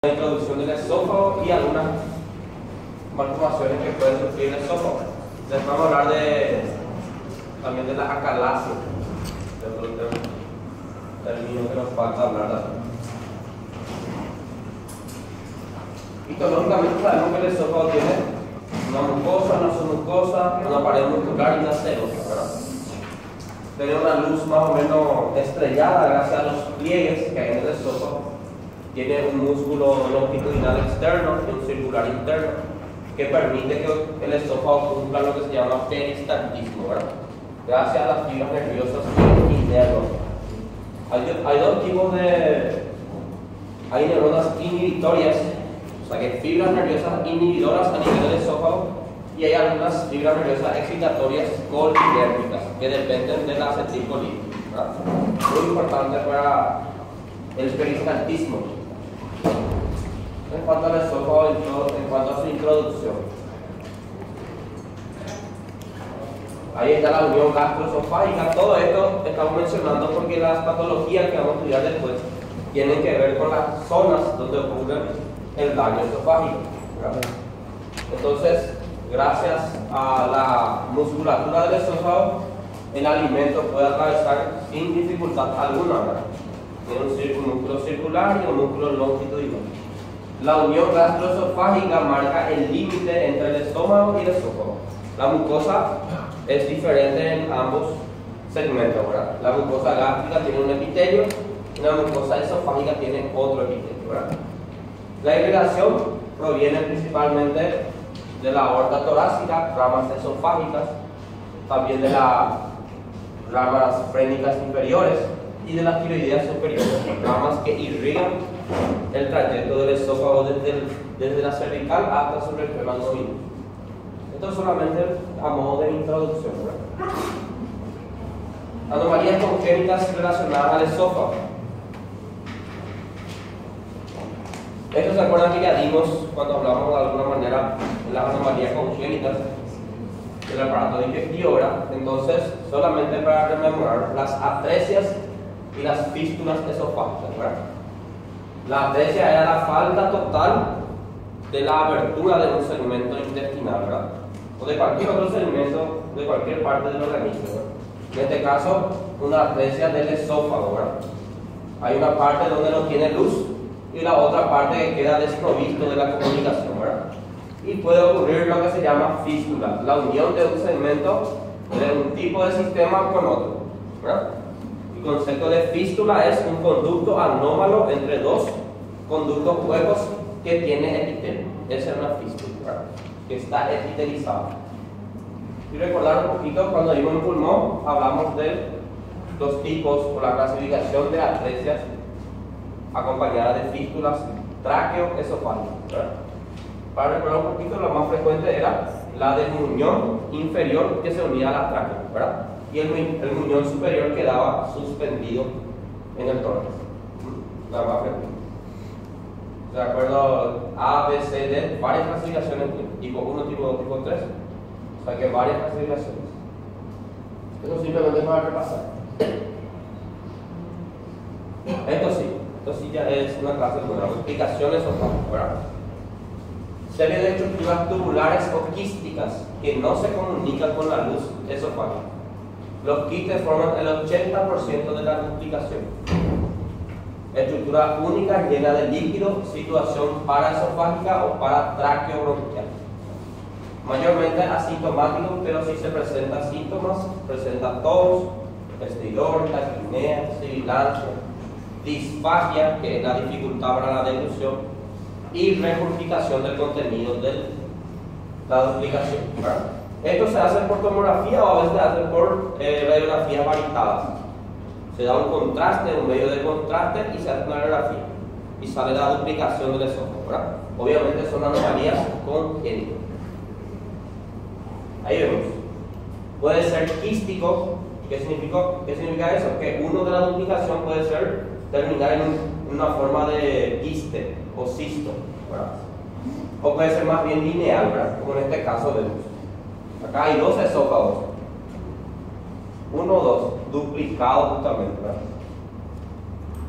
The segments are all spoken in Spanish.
La introducción del esófago y algunas malformaciones que pueden sufrir el esófago. Después vamos a hablar también de la acalasia, término que nos falta hablar. Histológicamente sabemos que el esófago tiene una mucosa, una submucosa, una pared muscular y una serosa, ¿verdad? Tiene una luz más o menos estrellada gracias a los pliegues que hay en el esófago. Tiene un músculo longitudinal externo y un circular interno que permite que el esófago cumpla lo que se llama peristaltismo, ¿verdad? Gracias a las fibras nerviosas internas. Hay dos tipos hay neuronas inhibitorias, o sea que fibras nerviosas inhibidoras a nivel del esófago, y hay algunas fibras nerviosas excitatorias colinérgicas que dependen de la acetilcolina, ¿verdad? Muy importante para el peristaltismo. En cuanto al esófago, en cuanto a su introducción, ahí está la unión gastroesofágica. Todo esto estamos mencionando porque las patologías que vamos a estudiar después tienen que ver con las zonas donde ocurre el daño esofágico, ¿verdad? Entonces, gracias a la musculatura del esófago, el alimento puede atravesar sin dificultad alguna, ¿verdad? Tiene un músculo circular y un músculo longitudinal. La unión gastroesofágica marca el límite entre el estómago y el esófago. La mucosa es diferente en ambos segmentos, ¿verdad? La mucosa gástrica tiene un epitelio y la mucosa esofágica tiene otro epitelio, ¿verdad? La irrigación proviene principalmente de la aorta torácica, ramas esofágicas, también de las ramas frénicas inferiores y de las tiroideas superiores, ramas que irrigan el trayecto del esófago desde la cervical hasta su región abdominal. Esto es solamente a modo de introducción, ¿verdad? Anomalías congénitas relacionadas al esófago. Esto se acuerdan que ya dimos cuando hablamos de alguna manera de las anomalías congénitas del aparato digestivo, ¿verdad? Entonces, solamente para rememorar las atresias y las fístulas esofágicas, ¿verdad? La atresia era la falta total de la abertura de un segmento intestinal, ¿verdad? O de cualquier otro segmento, de cualquier parte del organismo, ¿verdad? En este caso, una atresia del esófago, ¿verdad? Hay una parte donde no tiene luz y la otra parte que queda desprovisto de la comunicación, ¿verdad? Y puede ocurrir lo que se llama fístula, la unión de un segmento de un tipo de sistema con otro, ¿verdad? El concepto de fístula es un conducto anómalo entre dos conductos huecos que tiene epitelio. Esa es una fístula, ¿verdad? Que está epitelizada. Y recordar un poquito, cuando vimos el pulmón, hablamos de los tipos o la clasificación de atresias acompañada de fístulas tráqueo-esofágicas, ¿verdad? Para recordar un poquito, lo más frecuente era la del muñón inferior que se unía a la tráquea, ¿verdad? Y el muñón superior quedaba suspendido en el tórax. La más frecuente. De acuerdo, A, B, C, D, varias clasificaciones, tipo 1, tipo 2, tipo 3. O sea que varias clasificaciones. Eso simplemente para repasar. Esto sí ya es una clase nueva. Explicaciones esofágicas, ¿verdad? Serie de estructuras tubulares o quísticas que no se comunican con la luz esofágica. Los quistes forman el 80% de la duplicación. Estructura única llena de líquido, situación paraesofágica o paratráqueo-bronquial. Mayormente asintomático, pero si se presentan síntomas, presenta tos, estridor, taquipnea, sibilancia, disfagia, que es la dificultad para la deglución, y regurgitación del contenido de la duplicación, ¿verdad? Esto se hace por tomografía o a veces se hace por radiografías varitadas. Se da un contraste, un medio de contraste y se hace una radiografía y sale la duplicación del esófago, ¿verdad? Obviamente son anomalías congénitas. Ahí vemos. Puede ser quístico. ¿Qué significa eso? Que uno de la duplicación puede terminar en una forma de quiste o cisto, ¿verdad? O puede ser más bien lineal, ¿verdad? Como en este caso vemos. Acá hay dos esófagos. 1 o 2, duplicados justamente, ¿verdad?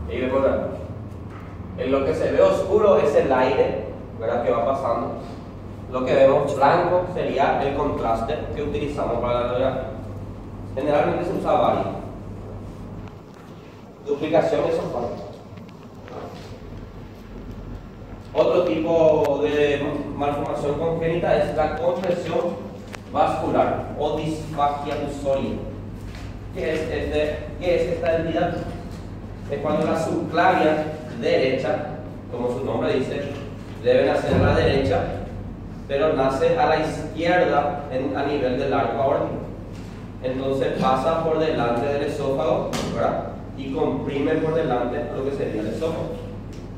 Ahí vemos En lo que se ve oscuro es el aire, ¿verdad?, que va pasando. Lo que vemos blanco sería el contraste que utilizamos para la radiografía. Generalmente se usa vario. Duplicación esofágica. Otro tipo de malformación congénita es la compresión vascular o disfagia usoria. ¿Qué es esta entidad? Es cuando la subclavia derecha, como su nombre dice, debe nacer a la derecha, pero nace a la izquierda a nivel del arco aórtico. Entonces pasa por delante del esófago, ¿verdad?, y comprime por delante lo que sería el esófago.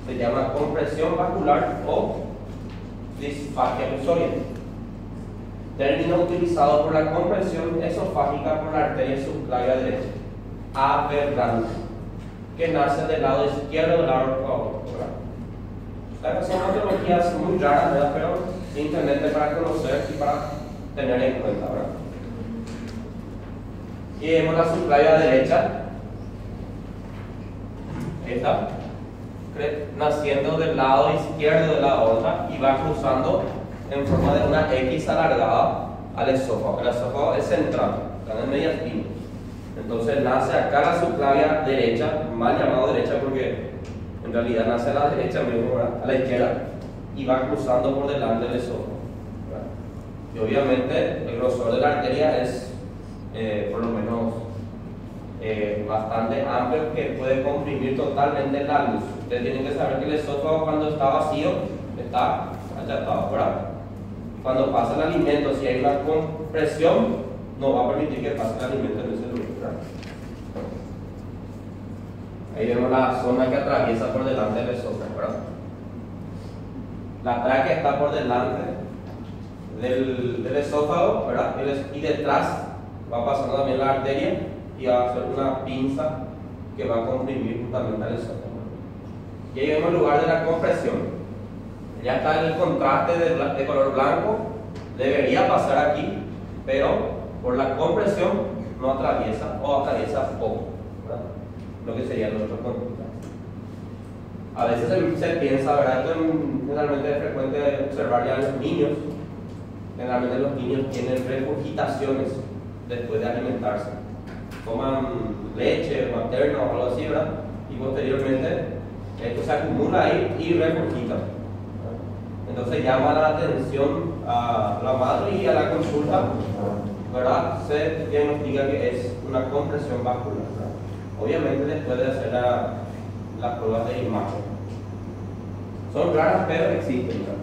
Se llama compresión vascular o disfagia usoria. Término utilizado por la compresión esofágica por la arteria subclavia derecha, aberrante, que nace del lado izquierdo del arco aórtico. Estas son patologías muy raras, ¿verdad?, pero internet para conocer y para tener en cuenta, ¿verdad? Y vemos la subclavia derecha, esta, naciendo del lado izquierdo de la aorta y va cruzando en forma de una X alargada al esófago. El esófago es central, está en media espina. Entonces nace acá la subclavia derecha, mal llamado derecha porque en realidad nace a la derecha mismo, ¿verdad?, a la izquierda, y va cruzando por delante del esófago, ¿verdad? Y obviamente el grosor de la arteria es por lo menos bastante amplio, que puede comprimir totalmente la luz. Ustedes tienen que saber que el esófago, cuando está vacío, está achatado, ¿verdad? Cuando pasa el alimento, si hay una compresión, no va a permitir que pase el alimento en ese lugar, ¿verdad? Ahí vemos la zona que atraviesa por delante del esófago, ¿verdad? La tráquea está por delante del esófago, ¿verdad? Y detrás va pasando también la arteria y va a hacer una pinza que va a comprimir justamente al esófago. Y ahí vemos el lugar de la compresión. Ya está el contraste de color blanco, debería pasar aquí, pero por la compresión no atraviesa o atraviesa poco, ¿verdad?, lo que sería el otro contraste. A veces se piensa, ¿verdad?, esto generalmente es frecuente observar ya en los niños. Generalmente los niños tienen regurgitaciones después de alimentarse. Toman leche materna o algo así, ¿verdad?, y posteriormente esto se acumula ahí y regurgita. Entonces llama la atención a la madre y a la consulta, ¿verdad?, se diagnostica que es una compresión vascular, ¿verdad? Obviamente después de hacer las pruebas de imagen. Son raras, pero existen, ¿verdad?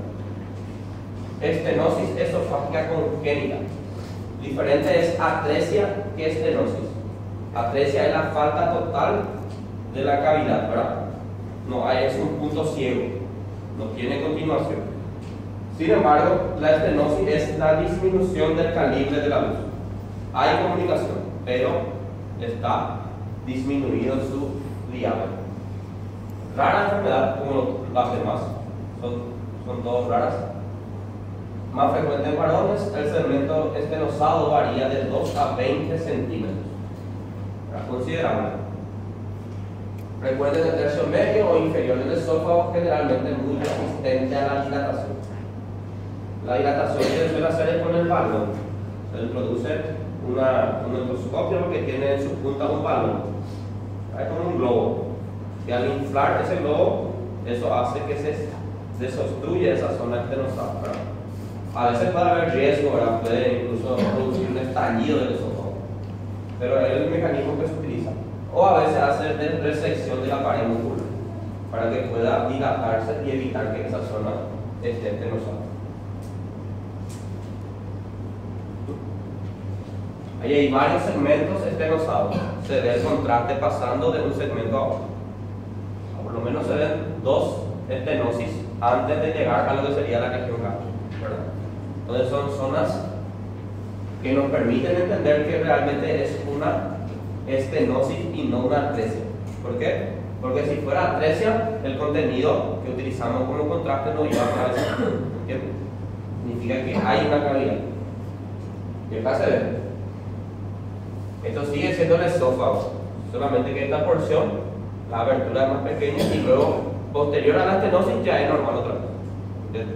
Estenosis esofágica congénita. Diferente es atresia que estenosis. Atresia es la falta total de la cavidad, ¿verdad? No hay, es un punto ciego, no tiene continuación. Sin embargo, la estenosis es la disminución del calibre de la luz. Hay comunicación, pero está disminuido su diámetro. Rara enfermedad como las demás, son todas raras. Más frecuente en varones, el segmento estenosado varía de 2 a 20 centímetros. Considerable. Frecuente en el tercio medio o inferior del esófago, generalmente muy resistente a la dilatación. La dilatación que suele hacer es con el balón. Se le produce un endoscopio que tiene en su punta un balón. Es como un globo. Y al inflar ese globo, eso hace que se desobstruya esa zona estenosada, ¿verdad? A veces puede haber riesgo, ¿verdad?, puede incluso producir un estallido del esófago, pero es el mecanismo que se utiliza. O a veces hacer resección de la pared muscular para que pueda dilatarse y evitar que esa zona esté estenosada. Ahí hay varios segmentos estenosados. Se ve el contraste pasando de un segmento a otro. Por lo menos se ven 2 estenosis antes de llegar a lo que sería la región gacho, ¿verdad? Entonces son zonas que nos permiten entender que realmente es una estenosis y no una atresia. ¿Por qué? Porque si fuera atresia, el contenido que utilizamos como contraste no iba a atravesar. Significa que hay una cavidad. Y acá se ve. Esto sigue siendo el esófago, solamente que esta porción, la abertura es más pequeña y luego Posterior a la estenosis ya es normal otra vez.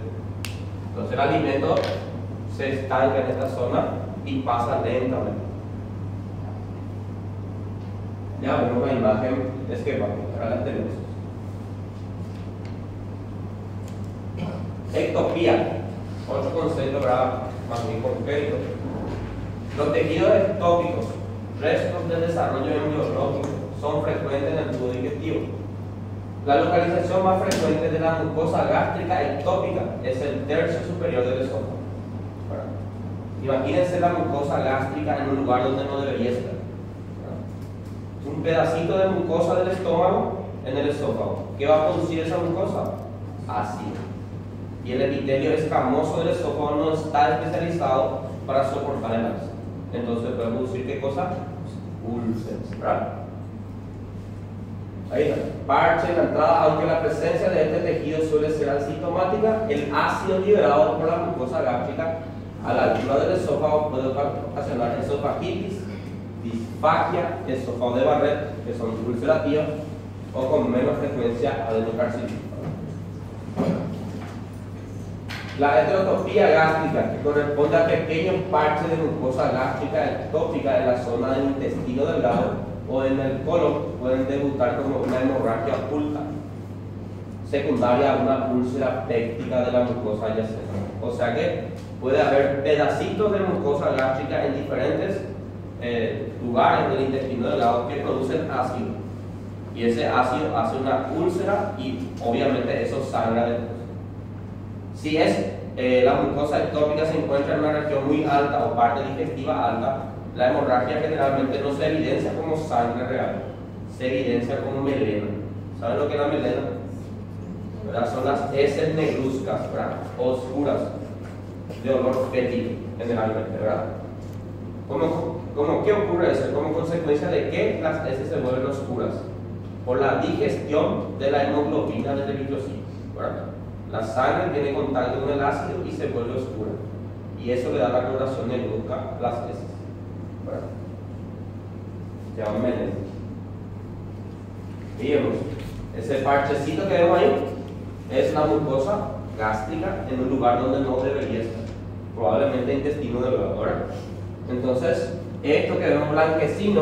Entonces el alimento se estanca en esta zona y pasa lentamente. Ya vemos la imagen esquemática para la estenosis. Ectopía, otro concepto más bien concreto. Los tejidos ectópicos, restos del desarrollo embriológico, son frecuentes en el tubo digestivo. La localización más frecuente de la mucosa gástrica ectópica es el tercio superior del esófago. Imagínense la mucosa gástrica en un lugar donde no debería estar. Un pedacito de mucosa del estómago en el esófago. ¿Qué va a producir esa mucosa? Ácido. Y el epitelio escamoso del esófago no está especializado para soportar el ácido. Entonces puede producir ¿qué cosa? Úlceras, ¿verdad? Ahí está. Parche en la entrada, aunque la presencia de este tejido suele ser asintomática, el ácido liberado por la mucosa gástrica a la altura del esófago puede ocasionar esofagitis, disfagia, esófago de Barrett, que son ulcerativas, o con menos frecuencia adenocarcinoma. La heterotopía gástrica, que corresponde a pequeños parches de mucosa gástrica ectópica en la zona del intestino delgado o en el colon, pueden debutar como una hemorragia oculta, secundaria a una úlcera péptica de la mucosa adyacente. O sea que puede haber pedacitos de mucosa gástrica en diferentes lugares del intestino delgado que producen ácido. Y ese ácido hace una úlcera y obviamente eso sangra después. Si la mucosa ectópica se encuentra en una región muy alta o parte digestiva alta, la hemorragia generalmente no se evidencia como sangre real, se evidencia como melena. ¿Saben lo que es la melena? ¿Verdad? Son las heces negruzcas, ¿verdad? Oscuras, de olor fétido generalmente, ¿verdad? ¿Qué ocurre eso? Como consecuencia de que las heces se vuelven oscuras por la digestión de la hemoglobina del eritrocito, ¿verdad? La sangre tiene contacto con el ácido y se vuelve oscura. Y eso le da la coloración negruzca a las heces. ¿Verdad? Se llama melena. Fíjemos, ese parchecito que vemos ahí es la mucosa gástrica en un lugar donde no debería estar. Probablemente intestino delgado, ¿verdad? Entonces, esto que vemos blanquecino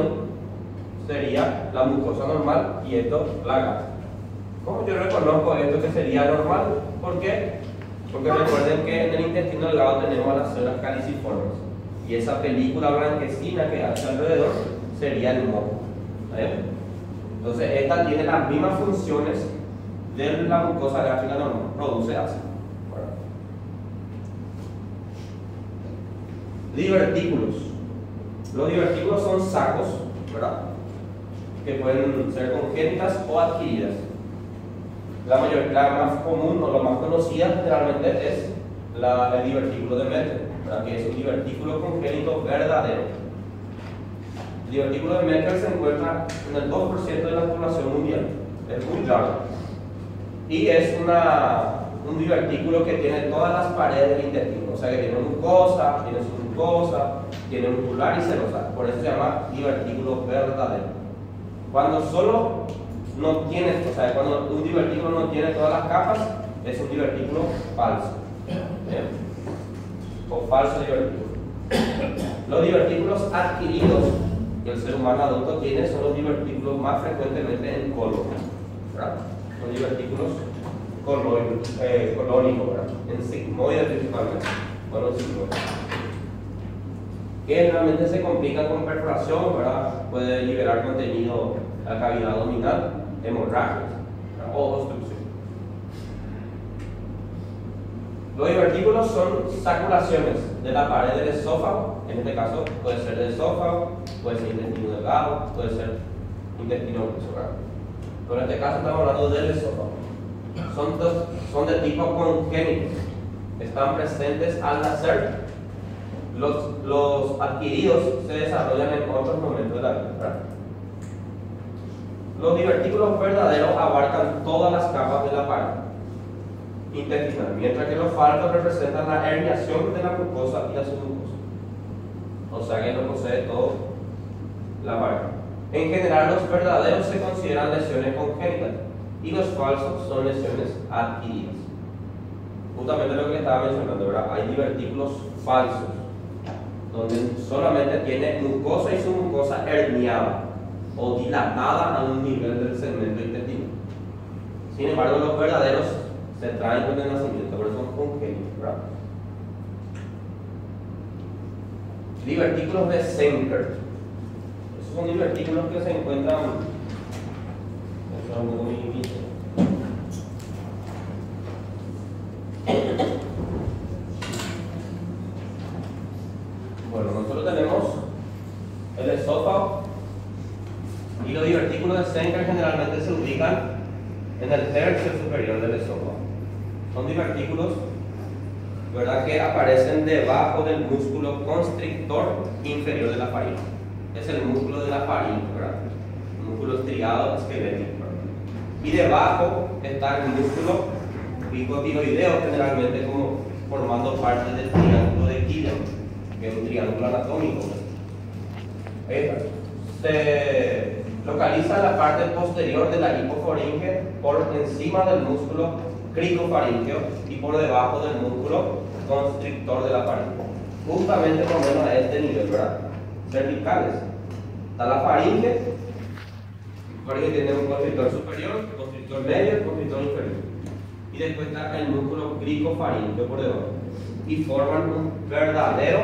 sería la mucosa normal y esto la gástrica. ¿Cómo yo reconozco esto que sería normal? ¿Por qué? Porque recuerden que en el intestino delgado tenemos las células caliciformes y esa película blanquecina que hace alrededor sería el moco. Entonces esta tiene las mismas funciones de la mucosa gástrica normal, produce ácido. Divertículos. Los divertículos son sacos, ¿verdad? Que pueden ser congénitas o adquiridas. La más común o la más conocida generalmente es el divertículo de Methel, que es un divertículo congénito verdadero. El divertículo de Methel se encuentra en el 2% de la población mundial, es muy raro. Y es un divertículo que tiene todas las paredes del intestino, o sea que tiene mucosa, tiene submucosa, tiene muscular y serosa, por eso se llama divertículo verdadero. Cuando solo no tiene, o sea, cuando un divertículo no tiene todas las capas, es un divertículo falso. O falso divertículo. Los divertículos adquiridos que el ser humano adulto tiene son los divertículos más frecuentemente en colon, ¿verdad? Los divertículos colónicos, ¿verdad? En sigmoides principalmente, o los sigmoides. Que generalmente se complican con perforación, ¿verdad? Puede liberar contenido a la cavidad abdominal, hemorragias o obstrucción. Los divertículos son saculaciones de la pared del esófago, en este caso puede ser del esófago, puede ser intestino delgado, puede ser intestino grueso, pero en este caso estamos hablando del esófago. Son de tipo congénito, están presentes al nacer. Los adquiridos se desarrollan en otros momentos de la vida, ¿verdad? Los divertículos verdaderos abarcan todas las capas de la pared intestinal, mientras que los falsos representan la herniación de la mucosa y la submucosa. O sea que no posee todo la pared. En general, los verdaderos se consideran lesiones congénitas y los falsos son lesiones adquiridas. Justamente lo que le estaba mencionando, ¿verdad? Hay divertículos falsos, donde solamente tiene mucosa y su mucosa herniada o dilatada a un nivel del segmento intestino. Sin embargo, los verdaderos se traen con el nacimiento, pero son congénitos, ¿verdad? Divertículos de Zenker. Esos son divertículos que se encuentran. Bueno, nosotros tenemos el esófago y los divertículos de Zenker generalmente se ubican en el tercio superior del esófago. Son divertículos, ¿verdad?, que aparecen debajo del músculo constrictor inferior de la faringe. Es el músculo de la faringe, ¿verdad? Un músculo estriado esquelético, ¿verdad? Y debajo está el músculo bicotiroideo, generalmente como formando parte del triángulo de Killian, que es un triángulo anatómico. Se localiza en la parte posterior de la hipofaringe por encima del músculo cricofaríngeo y por debajo del músculo constrictor de la faringe. Justamente por lo menos a este nivel, ¿verdad? Cervicales. Está la faringe tiene un constrictor superior, constrictor medio y constrictor inferior. Y después está el músculo cricofaríngeo por debajo. Y forman un verdadero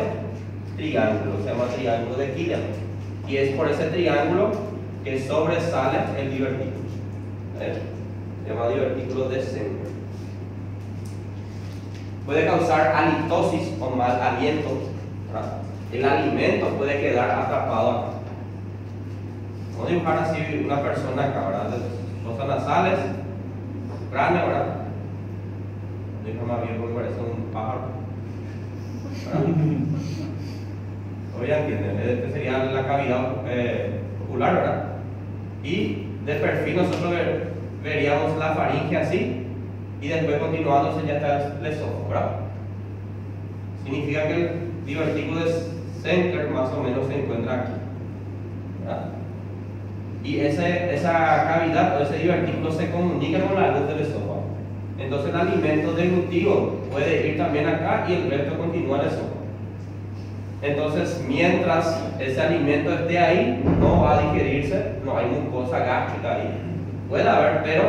triángulo, se llama triángulo de Killian. Y es por ese triángulo que sobresale el divertículo. Se llama divertículo de Zenker. Puede causar halitosis o mal aliento, ¿verdad? El alimento puede quedar atrapado acá. Vamos a dibujar así una persona acá, ¿verdad? Fosas nasales, cráneo, ¿verdad? Dibujo más bien porque parece un pájaro, ¿verdad? Ya entienden, esta sería la cavidad ocular, ¿verdad? Y de perfil nosotros veríamos la faringe así, y después continuándose ya está el esófago, ¿verdad? Significa que el divertículo de Zenker más o menos se encuentra aquí, ¿verdad? Y esa cavidad o ese divertículo se comunica con la luz del esófago. Entonces el alimento deglutivo puede ir también acá y el resto continúa el esófago. Entonces, mientras ese alimento esté ahí, no va a digerirse, no hay mucosa gástrica ahí. Puede haber, pero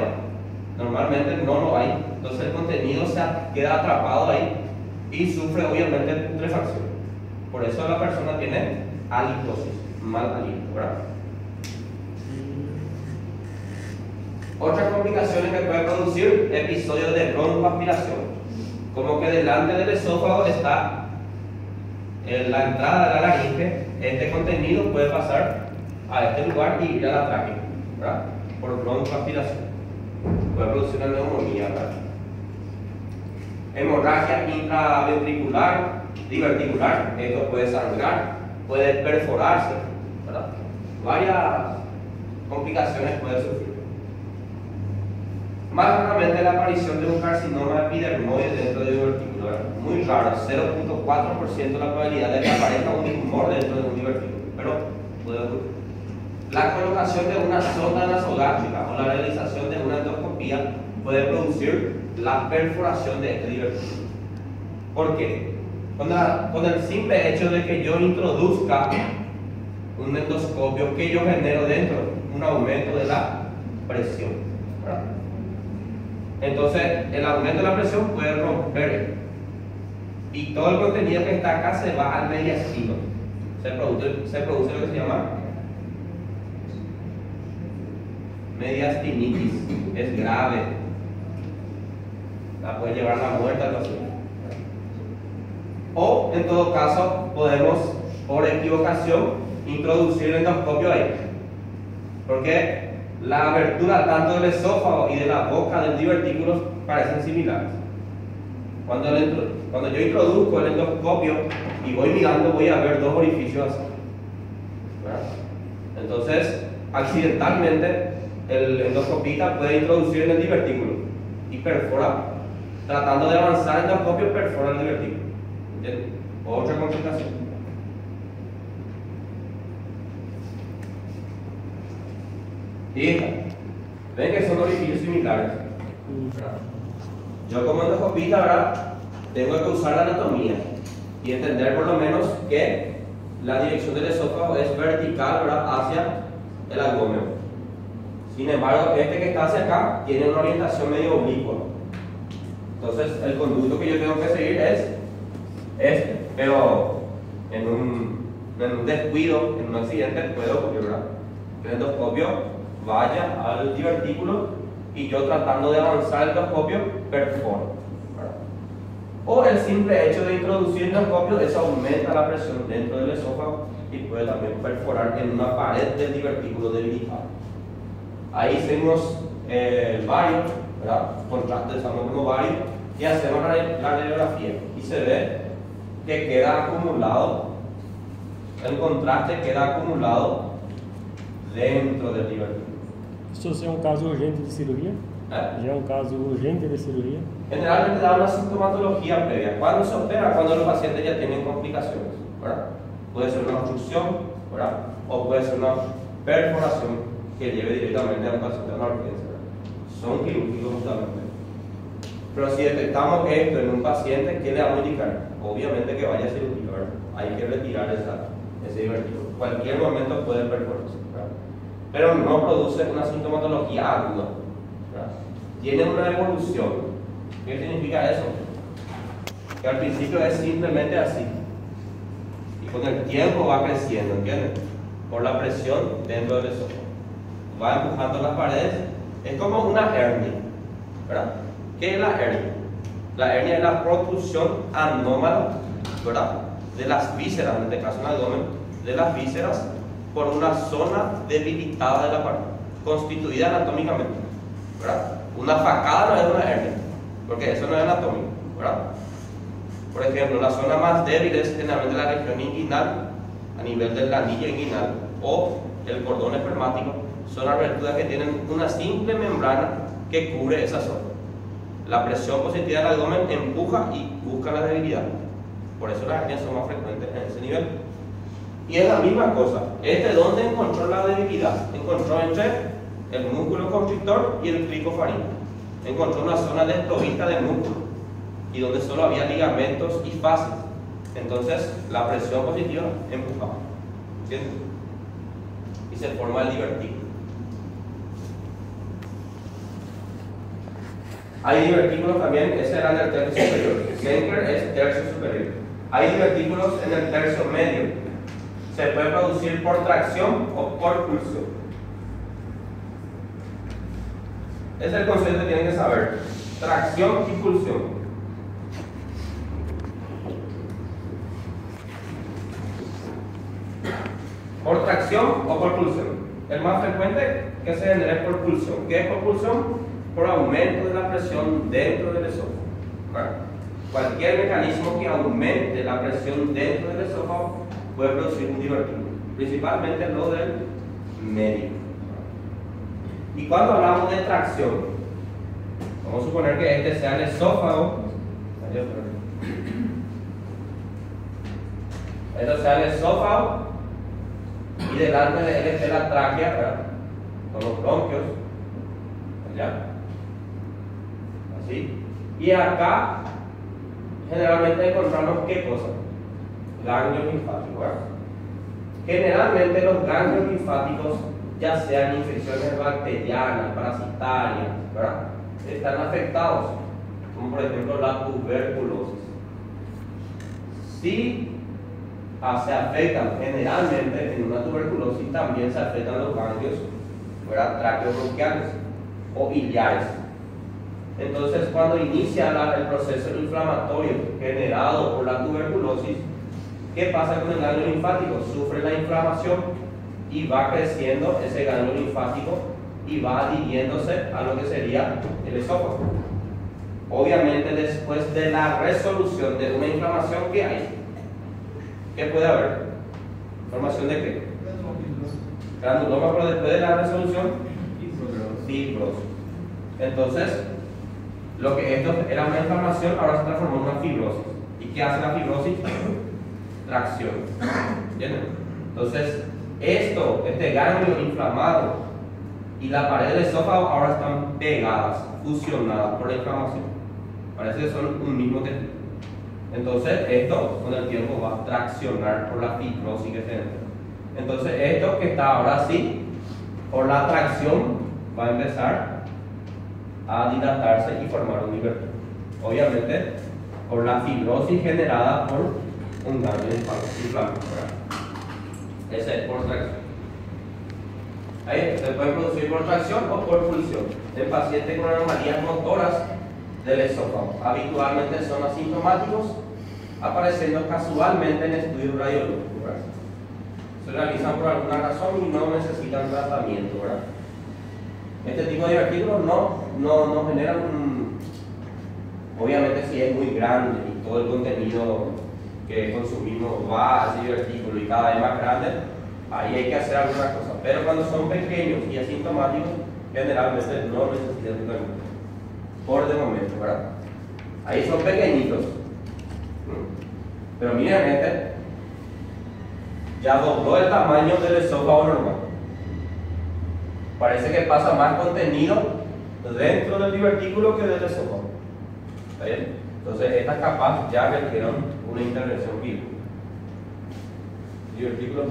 normalmente no lo hay. Entonces el contenido se queda atrapado ahí y sufre obviamente putrefacción. Por eso la persona tiene halitosis, mal aliento, ¿verdad? Otras complicaciones que puede producir episodios de broncoaspiración, como que delante del esófago está la entrada de la laringe. Este contenido puede pasar a este lugar y ir a la tráquea, ¿verdad? Por broncoaspiración. Puede producir una neumonía, ¿verdad? Hemorragia intraventricular, diverticular, esto puede sangrar, puede perforarse, ¿verdad? Varias complicaciones puede sufrir. Más raramente la aparición de un carcinoma epidermoide dentro del divertículo, ¿verdad? Muy raro, 0.4% la probabilidad de que aparezca un tumor dentro de un divertículo, pero puede ocurrir. La colocación de una sonda nasogástrica o la realización de una endoscopía puede producir la perforación de este divertículo. ¿Por qué? Con el simple hecho de que yo introduzca un endoscopio, que yo genero dentro un aumento de la presión, ¿verdad? Entonces el aumento de la presión puede romper y todo el contenido que está acá se va al mediastino. Se produce lo que se llama mediastinitis. Es grave, la puede llevar a la muerte, algo así. O en todo caso podemos por equivocación introducir el endoscopio ahí, porque la abertura tanto del esófago y de la boca del divertículo parecen similares. Cuando yo introduzco el endoscopio y voy mirando, voy a ver dos orificios así, ¿verdad? Entonces, accidentalmente, el endoscopista puede introducir en el divertículo y perfora. Tratando de avanzar el endoscopio, perfora el divertículo. ¿Entiendes? Otra complicación. Y Ven que son orificios similares. ¿Verdad? Yo como endoscopista, ¿verdad? Tengo que usar la anatomía y entender por lo menos que la dirección del esófago es vertical, ¿verdad? Hacia el abdomen. Sin embargo, este que está hacia acá tiene una orientación medio oblicua. Entonces, el conducto que yo tengo que seguir es este, pero en un descuido, en un accidente, puede ocurrir, ¿verdad? Que el endoscopio vaya al divertículo y yo tratando de avanzar el endoscopio perforo, ¿verdad? O el simple hecho de introducir el endoscopio, eso aumenta la presión dentro del esófago y puede también perforar en una pared del divertículo debilitado. Ahí hacemos el vario, ¿verdad? Contrastamos como vario y hacemos la radiografía y se ve que queda acumulado, el contraste queda acumulado dentro del divertículo. Isso é um caso urgente de cirurgia? Já é um caso urgente de cirurgia? Generalmente da una sintomatología previa. ¿Cuándo se opera? Cuando los pacientes ya tienen complicaciones, ¿verdad? Puede ser una obstrucción, ¿verdad? O puede ser una perforación que lleve directamente a un paciente a una urgencia, ¿verdad? Son quirúrgicos justamente. Pero si detectamos esto en un paciente, ¿qué le vamos a indicar? Obviamente que vaya a cirugía, ¿verdad? Hay que retirar ese divertículo. Cualquier momento puede perforarse, ¿verdad? Pero no produce una sintomatología aguda, ¿verdad? Tiene una evolución. ¿Qué significa eso? Que al principio es simplemente así y con el tiempo va creciendo, ¿entiendes? Por la presión dentro del esófago. Va empujando las paredes, es como una hernia, ¿verdad? ¿Qué es la hernia? La hernia es la protrusión anómala, ¿verdad? De las vísceras, en este caso en el abdomen, de las vísceras por una zona debilitada de la pared, constituida anatómicamente, ¿verdad? Una facada no es una hernia, porque eso no es anatómico, ¿verdad? Por ejemplo, la zona más débil es generalmente la región inguinal, a nivel del anillo inguinal, o el cordón espermático. Son aberturas que tienen una simple membrana que cubre esa zona. La presión positiva del abdomen empuja y busca la debilidad. Por eso las hernias son más frecuentes en ese nivel. Y es la misma cosa. ¿Dónde encontró la debilidad? Encontró entre el músculo constrictor y el cricofaringe. Encontró una zona desprovista de músculo y donde solo había ligamentos y fascias. Entonces la presión positiva empujaba, ¿entiendes? Y se forma el divertículo. Hay divertículos también, ese era en el tercio superior. Senker es tercio superior. Hay divertículos en el tercio medio. Se puede producir por tracción o por pulsión. Ese es el concepto que tienen que saber. Tracción y pulsión. ¿Por tracción o por pulsión? El más frecuente que se genera es por pulsión. ¿Qué es por pulsión? Por aumento de la presión dentro del esófago. ¿Vale? Cualquier mecanismo que aumente la presión dentro del esófago puede producir un divertículo, principalmente lo del medio. Y cuando hablamos de tracción, vamos a suponer que este sea el esófago, esto sea el esófago y delante de él esté la tráquea, ¿verdad? Con los bronquios, allá, así. Y acá generalmente encontramos ¿qué cosa? Ganglios linfáticos, ¿verdad? Generalmente los ganglios linfáticos, ya sean infecciones bacterianas, parasitarias, ¿verdad? Están afectados, como por ejemplo la tuberculosis. Si se afectan generalmente en una tuberculosis, también se afectan los ganglios, ¿verdad? Traqueobronquiales o biliares. Entonces, cuando inicia el proceso inflamatorio generado por la tuberculosis, ¿qué pasa con el ganglio linfático? Sufre la inflamación y va creciendo ese ganglio linfático y va adhiriéndose a lo que sería el esófago. Obviamente, después de la resolución de una inflamación que hay, ¿qué puede haber? ¿Inflamación de qué? Granuloma, pero después de la resolución, fibrosis. Entonces, lo que esto era una inflamación ahora se transformó en una fibrosis. ¿Y qué hace la fibrosis? Tracción. ¿Entienden? Entonces, este ganglio inflamado y la pared del esófago ahora están pegadas, fusionadas por la inflamación. Parece que son un mismo tejido. Entonces esto con el tiempo va a traccionar por la fibrosis que se entra. Entonces esto que está ahora así, por la tracción va a empezar a dilatarse y formar un divertículo. Obviamente por la fibrosis generada por un daño inflamatorio. Ese es por tracción. Ahí se puede producir por tracción o por pulsión en pacientes con anomalías motoras del esófago. Habitualmente son asintomáticos, apareciendo casualmente en estudios radiológicos. Se realizan por alguna razón y no necesitan tratamiento, ¿verdad? Este tipo de divertículos no generan obviamente si es muy grande y todo el contenido que consumimos va a ese divertículo y cada vez más grande, ahí hay que hacer alguna cosa. Pero cuando son pequeños y asintomáticos, generalmente no necesitan tratamiento. Por de momento, ¿verdad? Ahí son pequeñitos. Pero miren, gente, ya dobló el tamaño del esófago normal. Parece que pasa más contenido dentro del divertículo que del esófago. ¿Está bien? Entonces, estas capas ya requieren una intervención quirúrgica. Divertículo.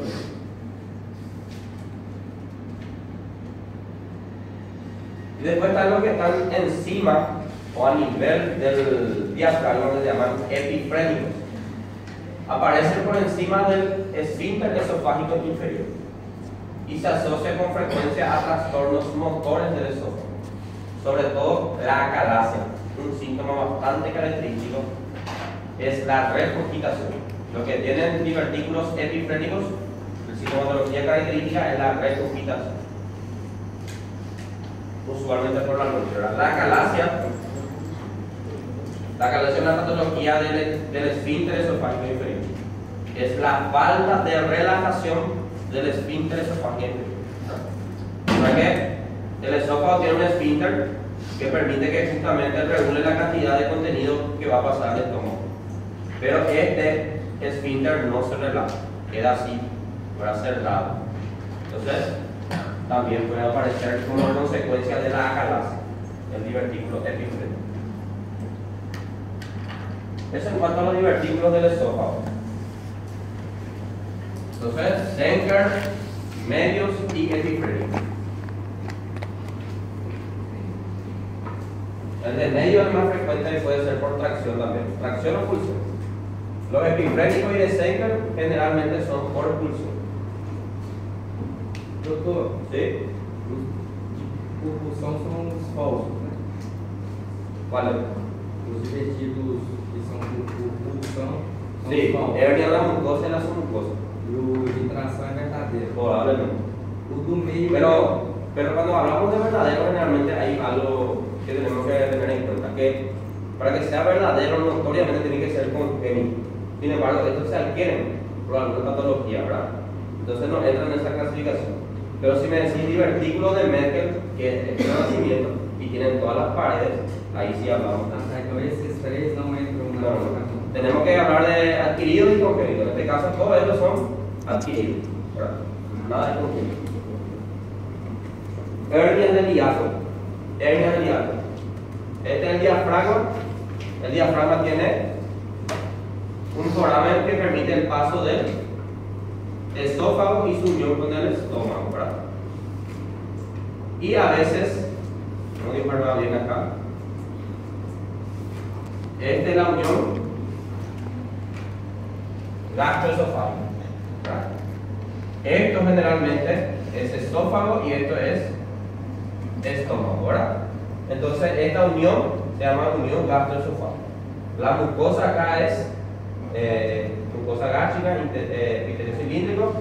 Y después están los que están encima o a nivel del diafragma, que se llaman epifrénicos. Aparecen por encima del esfínter esofágico inferior y se asocia con frecuencia a trastornos motores del esófago, sobre todo la acalasia. Un síntoma bastante característico es la regurgitación. Los que tienen divertículos epifrénicos, la sintomatología característica es la regurgitación, usualmente por la noche. La acalasia es una patología del esfínter esofágico inferior. Es la falta de relajación del esfínter esofágico inferior. ¿Por qué? El esófago tiene un esfínter que permite que justamente regule la cantidad de contenido que va a pasar al estómago. Pero este esfínter no se relaja, queda así, para cerrado. Entonces, también puede aparecer como consecuencia de la acalasia, el divertículo epifrénico. Eso en cuanto a los divertículos del esófago. Entonces, Zenker, medios y epifrénicos. El de medio es más frecuente y puede ser por tracción también, tracción o pulsión. Los epifrénicos y de Zenker generalmente son por pulsión. Doutor, ¿Sí? por pulsão são os falsos, né? ¿Cuál es? Os divertidos que são por pulsão são Sí, os falsos. hernia en la mucosa y la submucosa. E o de tração é verdadeiro. Probablemente. O do meio Pero cuando hablamos de verdadero, generalmente hay algo que tenemos que tener en cuenta, que para que sea verdadero, notoriamente tiene que ser congénito. Sin embargo, estos se adquieren por alguna patología, ¿verdad? Entonces no entran en esa clasificación. Pero si me decís divertículo de Merkel, que es de nacimiento y tienen todas las paredes, ahí sí hablamos. Ah, então esses três não entram na. No. Tenemos que hablar de adquiridos y congénitos. En este caso, todos ellos son adquiridos, ¿verdad? Nada de congénito. Hernias del hiato. Hernias del hiato. Este es el diafragma. El diafragma tiene un foramen que permite el paso del esófago y su unión con el estómago, ¿verdad? Y a veces, no digo bien acá, esta es la unión gastroesofágica, ¿verdad? Esto generalmente es esófago y esto es estómago, ¿verdad? Entonces esta unión se llama unión gastroesofágica. La mucosa acá es mucosa gástrica, epitelio cilíndrico,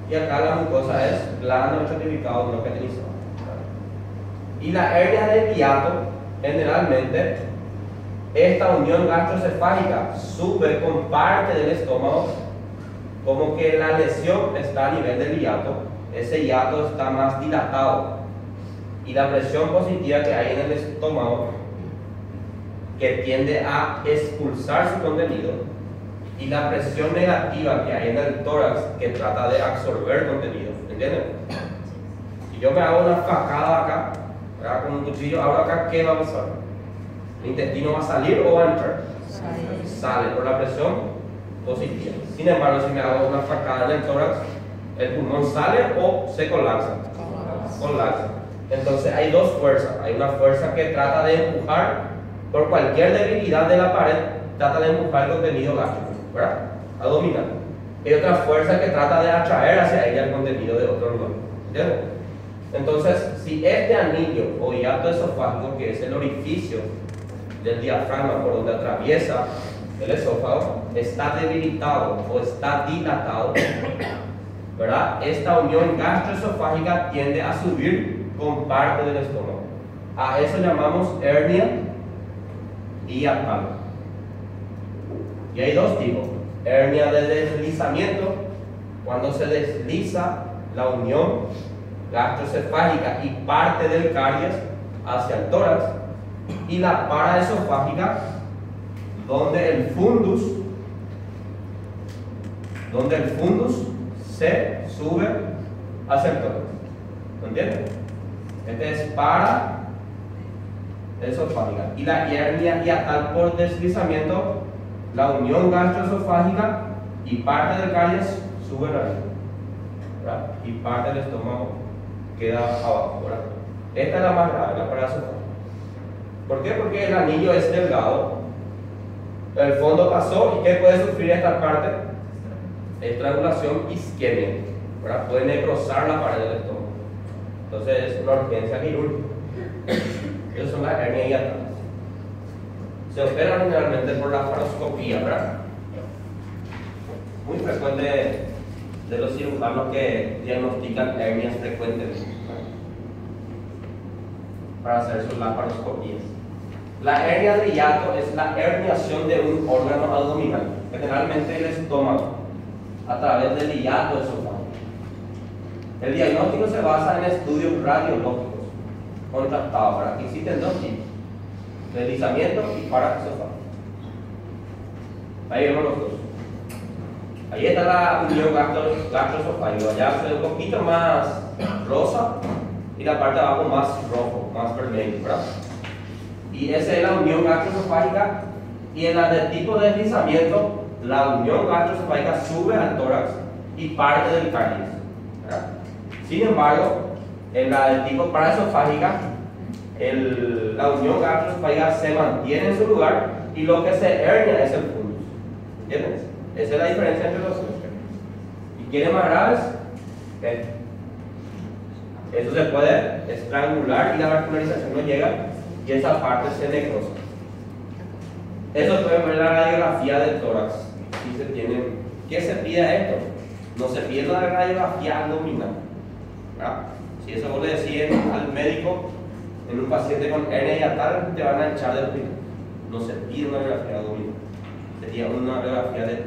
y acá la mucosa es glande estratificado no caterizado. Y la hernia del hiato, generalmente, esta unión gastroesofágica sube con parte del estómago, como que la lesión está a nivel del hiato, ese hiato está más dilatado, y la presión positiva que hay en el estómago, que tiende a expulsar su contenido, y la presión negativa que hay en el tórax que trata de absorber contenido, ¿entienden? Y yo me hago una facada acá, ¿verdad? Con un cuchillo, abro acá, ¿qué va a pasar? ¿El intestino va a salir o va a entrar? Sale por la presión positiva. Sin embargo, si me hago una facada en el tórax, el pulmón sale o se colapsa. Colapsa. Entonces hay dos fuerzas. Hay una fuerza que trata de empujar por cualquier debilidad de la pared, trata de empujar el contenido gástrico, ¿verdad? Abdominal. Hay otra fuerza que trata de atraer hacia ella el contenido de otro lugar. ¿Entiendes? Entonces, si este anillo o hiato esofágico, que es el orificio del diafragma por donde atraviesa el esófago, está debilitado o está dilatado, ¿verdad? Esta unión gastroesofágica tiende a subir con parte del estómago. A eso llamamos hernia hiatal. Y hay dos tipos: hernia de deslizamiento, cuando se desliza la unión gastroesofágica y parte del caries hacia el tórax, y la paraesofágica, donde el fundus se sube hacia el tórax. ¿Me entiendes? Este es paraesofágica. Y la hernia hiatal por deslizamiento, la unión gastroesofágica y parte del caries suben arriba, ¿verdad? Y parte del estómago queda abajo, ¿verdad? Esta es la más grave, la paraesofágica. ¿Por qué? Porque el anillo es delgado, el fondo pasó, y ¿qué puede sufrir esta parte? Estrangulación, isquemia, ¿verdad? Puede necrosar la pared del estómago. Entonces es una urgencia quirúrgica. Esas son las hernias hiatales. Se operan generalmente por la paroscopía, ¿verdad? Muy frecuente de los cirujanos que diagnostican hernias frecuentemente, ¿verdad? Para hacer sus laparoscopías. La hernia de hiato es la herniación de un órgano abdominal, generalmente el estómago, a través del hiato esofágico. El diagnóstico se basa en estudios radiológicos contrastados, para que existen dos tipos: deslizamiento y paraesofágico. Ahí vemos los dos. Ahí está la unión gastroesofágica, allá se ve un poquito más rosa y la parte de abajo más rojo, más vermelho, ¿verdad? Y esa es la unión gastroesofágica. Y en la de tipo de deslizamiento, la unión gastroesofágica sube al tórax y parte del caries, ¿verdad? Sin embargo, en la de tipo paraesofágica, la unión gastroesofágica se mantiene en su lugar y lo que se hernia es el fundus. ¿Entiendes? Esa es la diferencia entre los dos. ¿Y quiénes más graves? Eso se puede estrangular y la vascularización no llega y esa parte se necrosa. Eso pueden ver en la radiografía del tórax. Si se tiene, ¿qué se pide a esto? No se pide la radiografía abdominal, ¿verdad? Si eso vos le decís al médico en un paciente con hernia hiatal, te van a echar del hospital. No se pide una radiografía abdominal, sería una radiografía de